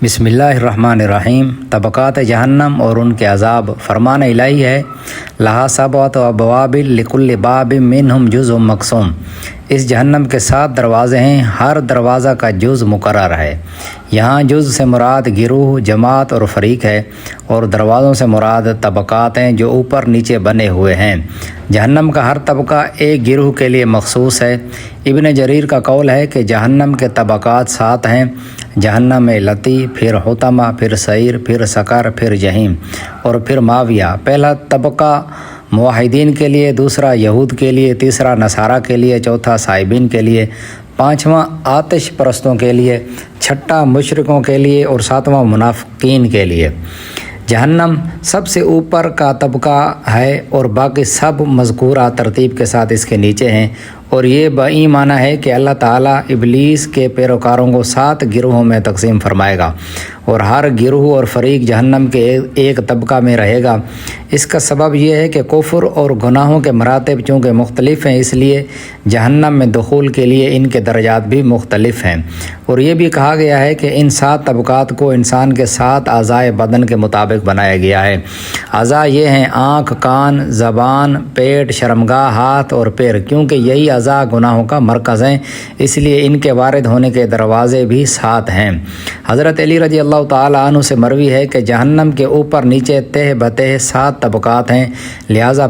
بسم اللہ الرحمن الرحیم۔ طبقات جہنم اور ان کے عذاب۔ فرمان الہی ہے لہا سبعۃ ابواب لکل باب منہم جزء مقسوم۔ اس جہنم کے 7 دروازے ہیں، ہر دروازہ کا جز مقرر ہے۔ یہاں جز سے مراد گروہ، جماعت اور فریق ہے، اور دروازوں سے مراد طبقات ہیں جو اوپر نیچے بنے ہوئے ہیں۔ جہنم کا ہر طبقہ ایک گروہ کے لیے مخصوص ہے۔ ابن جریر کا قول ہے کہ جہنم کے طبقات 7 ہیں: جہنم لتی، پھر حطمہ، پھر سعیر، پھر سقر، پھر جہیم اور پھر ماویہ۔ پہلا طبقہ موحدین کے لیے، دوسرا یہود کے لیے، تیسرا نصارہ کے لیے، چوتھا صائبین کے لیے، پانچواں آتش پرستوں کے لیے، چھٹا مشرکوں کے لیے اور ساتواں منافقین کے لیے۔ جہنم سب سے اوپر کا طبقہ ہے اور باقی سب مذکورہ ترتیب کے ساتھ اس کے نیچے ہیں، اور یہ بئی معنی ہے کہ اللہ تعالیٰ ابلیس کے پیروکاروں کو 7 گروہوں میں تقسیم فرمائے گا، اور ہر گروہ اور فریق جہنم کے ایک طبقہ میں رہے گا۔ اس کا سبب یہ ہے کہ کفر اور گناہوں کے مراتب چونکہ مختلف ہیں، اس لیے جہنم میں دخول کے لیے ان کے درجات بھی مختلف ہیں۔ اور یہ بھی کہا گیا ہے کہ ان 7 طبقات کو انسان کے 7 اعضائے بدن کے مطابق بنایا گیا ہے۔ اعضاء یہ ہیں آنکھ، کان، زبان، پیٹ، شرمگاہ، ہاتھ اور پیر۔ کیونکہ یہی اعضاء گناہوں کا مرکز ہیں، اس لیے ان کے وارد ہونے کے دروازے بھی 7 ہیں۔ حضرت علی رضی اللہ تعالیٰ عنہ سے مروی ہے کہ جہنم کے اوپر نیچے تہ بتہ 7 طبقات ہیں، لہٰذا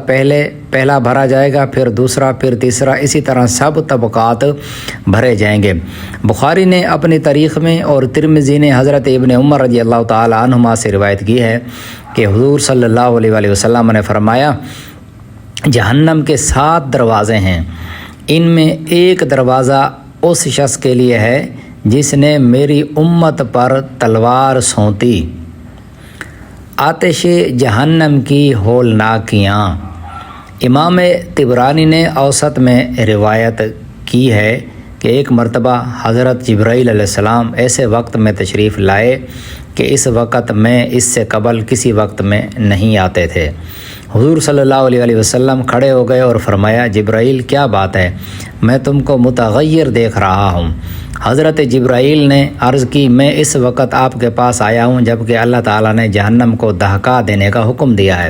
پہلا بھرا جائے گا، پھر دوسرا، پھر تیسرا، اسی طرح سب طبقات بھرے جائیں گے۔ بخاری نے اپنی تاریخ میں اور ترمذی نے حضرت ابن عمر رضی اللہ تعالیٰ عنہما سے روایت کی ہے کہ حضور صلی اللہ علیہ وآلہ وسلم نے فرمایا جہنم کے 7 دروازے ہیں، ان میں ایک دروازہ اس شخص کے لیے ہے جس نے میری امت پر تلوار سونتی۔ آتش جہنم کی ہولناکیاں۔ امام طبرانی نے اوسط میں روایت کی ہے کہ ایک مرتبہ حضرت جبرائیل علیہ السلام ایسے وقت میں تشریف لائے کہ اس وقت میں اس سے قبل کسی وقت میں نہیں آتے تھے۔ حضور صلی اللہ علیہ وآلہ وسلم کھڑے ہو گئے اور فرمایا جبرائیل کیا بات ہے، میں تم کو متغیر دیکھ رہا ہوں۔ حضرت جبرائیل نے عرض کی میں اس وقت آپ کے پاس آیا ہوں جبکہ اللہ تعالیٰ نے جہنم کو دہکا دینے کا حکم دیا ہے۔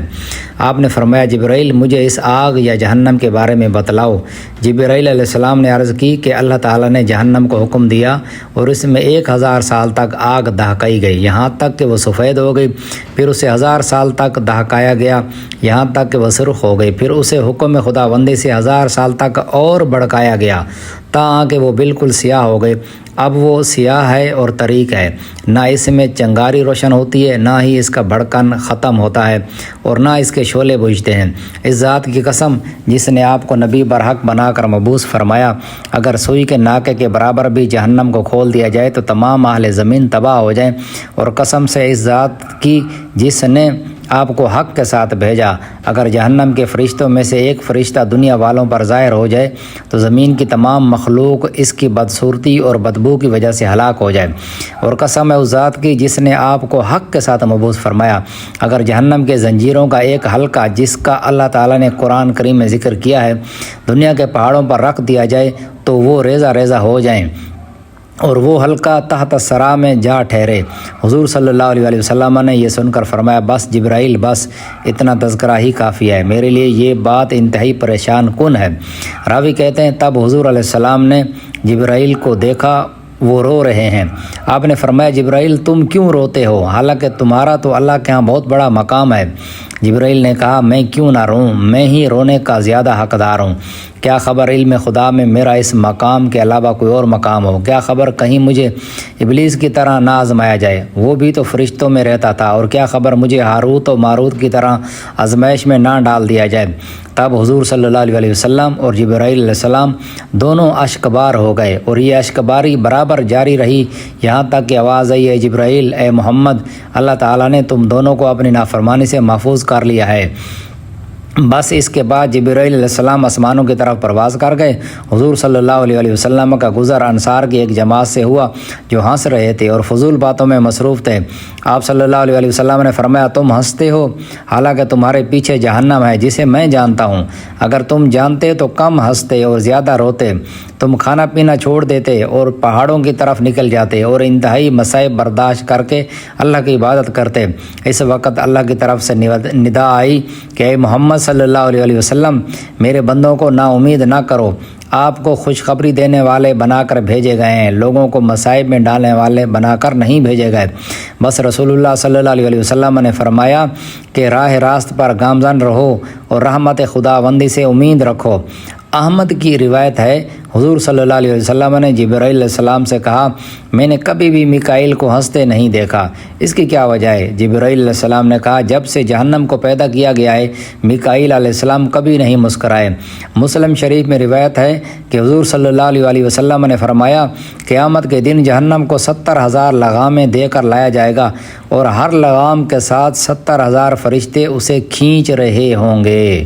آپ نے فرمایا جبرائیل مجھے اس آگ یا جہنم کے بارے میں بتلاؤ۔ جبرائیل علیہ السلام نے عرض کی کہ اللہ تعالیٰ نے جہنم کو حکم دیا اور اس میں 1000 سال تک آگ دہکائی گئی، یہاں تک کہ وہ سفید ہو گئی، پھر اسے 1000 سال تک دہکایا گیا یہاں تک کہ وہ سرخ ہو گئی، پھر اسے حکم خداوندی سے 1000 سال تک اور بھڑکایا گیا تاں کہ وہ بالکل سیاہ ہو گئے۔ اب وہ سیاہ ہے اور طریق ہے، نہ اس میں چنگاری روشن ہوتی ہے، نہ ہی اس کا بھڑکن ختم ہوتا ہے اور نہ اس کے شعلے بجھتے ہیں۔ اس ذات کی قسم جس نے آپ کو نبی برحق بنا کر مبعوث فرمایا، اگر سوئی کے ناکے کے برابر بھی جہنم کو کھول دیا جائے تو تمام اہل زمین تباہ ہو جائیں، اور قسم سے اس ذات کی جس نے آپ کو حق کے ساتھ بھیجا، اگر جہنم کے فرشتوں میں سے ایک فرشتہ دنیا والوں پر ظاہر ہو جائے تو زمین کی تمام مخلوق اس کی بدصورتی اور بدبو کی وجہ سے ہلاک ہو جائے، اور قسم ہے اس ذات کی جس نے آپ کو حق کے ساتھ مبعوث فرمایا، اگر جہنم کے زنجیروں کا ایک حلقہ جس کا اللہ تعالیٰ نے قرآن کریم میں ذکر کیا ہے دنیا کے پہاڑوں پر رکھ دیا جائے تو وہ ریزہ ریزہ ہو جائیں اور وہ حلقہ تحت الثری میں جا ٹھہرے۔ حضور صلی اللہ علیہ وآلہ وسلم نے یہ سن کر فرمایا بس جبرائیل بس اتنا تذکرہ ہی کافی ہے، میرے لیے یہ بات انتہائی پریشان کن ہے۔ راوی کہتے ہیں تب حضور علیہ السلام نے جبرائیل کو دیکھا، وہ رو رہے ہیں۔ آپ نے فرمایا جبرائیل تم کیوں روتے ہو، حالانکہ تمہارا تو اللہ کے ہاں بہت بڑا مقام ہے۔ جبرائیل نے کہا میں کیوں نہ روں، میں ہی رونے کا زیادہ حقدار ہوں۔ کیا خبر علم خدا میں میرا اس مقام کے علاوہ کوئی اور مقام ہو، کیا خبر کہیں مجھے ابلیس کی طرح نہ آزمایا جائے، وہ بھی تو فرشتوں میں رہتا تھا، اور کیا خبر مجھے ہاروت و ماروت کی طرح آزمائش میں نہ ڈال دیا جائے۔ تب حضور صلی اللہ علیہ وآلہ وسلم اور جبرائیل علیہ السلام دونوں اشک بار ہو گئے، اور یہ اشک باری برابر جاری رہی یہاں تک کہ آواز آئی اے جبرائیل، اے محمد، اللہ تعالیٰ نے تم دونوں کو اپنی نافرمانی سے محفوظ کر لیا ہے۔ بس اس کے بعد جبرائیل علیہ السلام آسمانوں کی طرف پرواز کر گئے۔ حضور صلی اللہ علیہ وآلہ وسلم کا گزر انصار کی ایک جماعت سے ہوا جو ہنس رہے تھے اور فضول باتوں میں مصروف تھے۔ آپ صلی اللہ علیہ وآلہ وسلم نے فرمایا تم ہنستے ہو حالانکہ تمہارے پیچھے جہنم ہے جسے میں جانتا ہوں، اگر تم جانتے تو کم ہنستے اور زیادہ روتے۔ تم کھانا پینا چھوڑ دیتے اور پہاڑوں کی طرف نکل جاتے اور انتہائی مصائب برداشت کر کے اللہ کی عبادت کرتے۔ اس وقت اللہ کی طرف سے ندا آئی کہ اے محمد صلی اللہ علیہ وسلم، میرے بندوں کو نا امید نہ کرو، آپ کو خوشخبری دینے والے بنا کر بھیجے گئے ہیں، لوگوں کو مصائب میں ڈالنے والے بنا کر نہیں بھیجے گئے۔ بس رسول اللہ صلی اللہ علیہ وسلم نے فرمایا کہ راہ راست پر گامزن رہو اور رحمت خداوندی سے امید رکھو۔ احمد کی روایت ہے، حضور صلی اللہ علیہ وسلم نے جبرائیل علیہ السلام سے کہا، میں نے کبھی بھی میکائیل کو ہنستے نہیں دیکھا، اس کی کیا وجہ ہے؟ جبرائیل علیہ السلام نے کہا، جب سے جہنم کو پیدا کیا گیا ہے میکائیل علیہ السلام کبھی نہیں مسکرائے۔ مسلم شریف میں روایت ہے کہ حضور صلی اللہ علیہ وسلم نے فرمایا، قیامت کے دن جہنم کو 70,000 لگامیں دے کر لایا جائے گا اور ہر لگام کے ساتھ 70,000 فرشتے اسے کھینچ رہے ہوں گے۔